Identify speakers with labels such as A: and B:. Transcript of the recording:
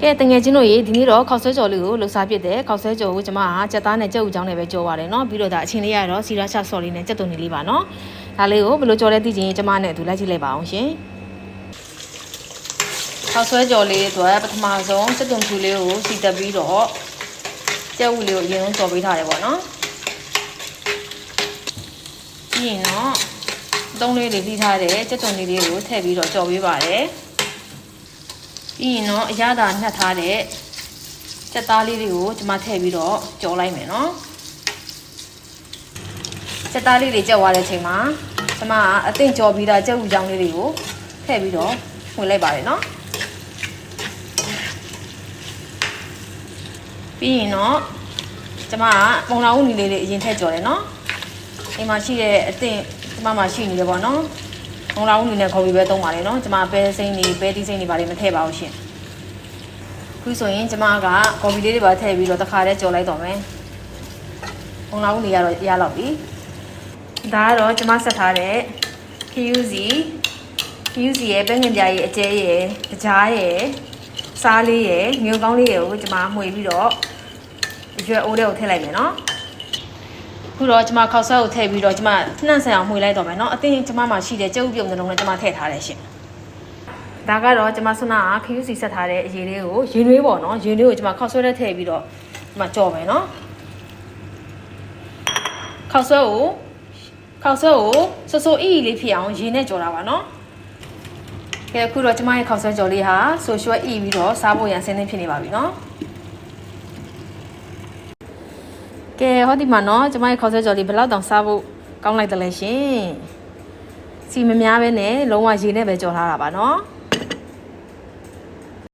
A: ကဲတငယ်ချင်းတို့ရေဒီနေ့တော့ခောက်ဆွဲကြော်လေးကိုလှူစားပြစ်တယ်ခောက်ဆွဲကြော်ကိုကျမကကြက်သားနဲ့ကြက်ဥချောင်းနဲ့ပဲကြော်ပါတယ်နော်ပြီးတော့ဒါအချင်းလေးရတော့စီရာချဆော်လေးနဲ့ကြက်သွန်လေးပါနော်ဒါလေးကိုဘယ်လိုကြော်လဲသိချင်ကျမနဲ့အတူလိုက်ကြည့်လိုက်ပါအောင်ရှင်ခောက်ဆွဲကြော်လေးအတွက်ပထမဆုံးကြက်သွန်ဖြူလေးကိုစီတက်ပြီးတော့ကြက်ဥလေးကိုအရင်ဆုံးကြော်ပေးထားတယ်ပေါ့နော်ပြီးရင်တော့တုံးလေးတွေပြီးထားတယ်ကြက်သွန်လေးကိုထည့်ပြီးတော့ကြော်ပေးပါတယ်ပြီးရင်တော့အရသာနှက်ထားတဲ့ကြက်သားလေးတွေကိုကျွန်မထည့်ပြီးတော့ကြော်လိုက်မယ်နော်ကြက်သားလေးတွေကြော်သွားတဲ့အချိန်မှာကျွန်မကအသင့်ကြော်ပြီးသားကြက်ဥချောင်းလေးတွေကိုထည့်ပြီးတော့ဝင်လိုက်ပါတယ်နော်ပြီးရင်တော့ကျွန်မကပုံလာဦးနီလေးအရင်ထည့်ကြော်တယ်နော်အိမ်မှာရှိတဲ့အသင့်ကျွန်မမှာရှိနေတယ်ပေါ့နော်ပုံလာဦးနီနဲ့ခေါ်ပြီးပဲသုံးပါလေနော်ကျွန်မပဲစိမ့်နေပဲတီးစိမ့်နေပါလေမထည့်ပါဘူးရှင်ခုဆိုရင်ကျွန်မကကော်ဖီလေးတွေပါထည့်ပြီးတော့တစ်ခါတည်းကြော်လိုက်တော့မယ်ပုံလာဦးနီကတော့ရလောက်ပြီဒါကတော့ကျွန်မဆက်ထားတဲ့ KUZ ရဲ့ပဲငင်ပြားရဲ့အကျဲရဲ့တကြားရဲ့စားလေးရဲ့မျိုးကောင်းလေးကိုကျွန်မမှွေပြီးတော့ရွက်အိုးတွေကိုထည့်လိုက်မယ်နော်ခုတော့ကျွန်မခောက်ဆွဲကိုထည့်ပြီးတော့ကျွန်မနှံ့ဆန်အောင်မှွေလိုက်တော့မယ်နော်အသင်းကျွန်မမှာရှိတဲ့ကြက်ဥပြုံနှလုံးနဲ့ကျွန်မထည့်ထားတယ်ရှင်ဒါကတော့ကျွန်မဆွနာက KUC ဆက်ထားတဲ့အရေးလေးကိုရေနွေးပေါ့နော်ရေနွေးကိုကျွန်မခောက်ဆွဲနဲ့ထည့်ပြီးတော့ကျွန်မကြော်မယ်နော်ခောက်ဆွဲကိုစိုးအီလေးဖြစ်အောင်ရေနဲ့ကြော်တာပါနော်ကဲအခုတော့ကျွန်မရဲ့ခောက်ဆွဲကြော်လေးဟာဆိုရွှဲအီပြီးတော့စားဖို့ရန်ဆင်းသင်းဖြစ်နေပါပြီနော်ကဲဟောဒီမှာနော်ကျွန်မရဲ့ခောက်ဆွဲကြော်လေးဘယ်လောက်တောင်စားဖို့ကောင်းလိုက်တယ်လဲရှင်စီမများပဲနဲ့လုံးဝရေနဲ့ပဲကြော်ထားတာပါနော်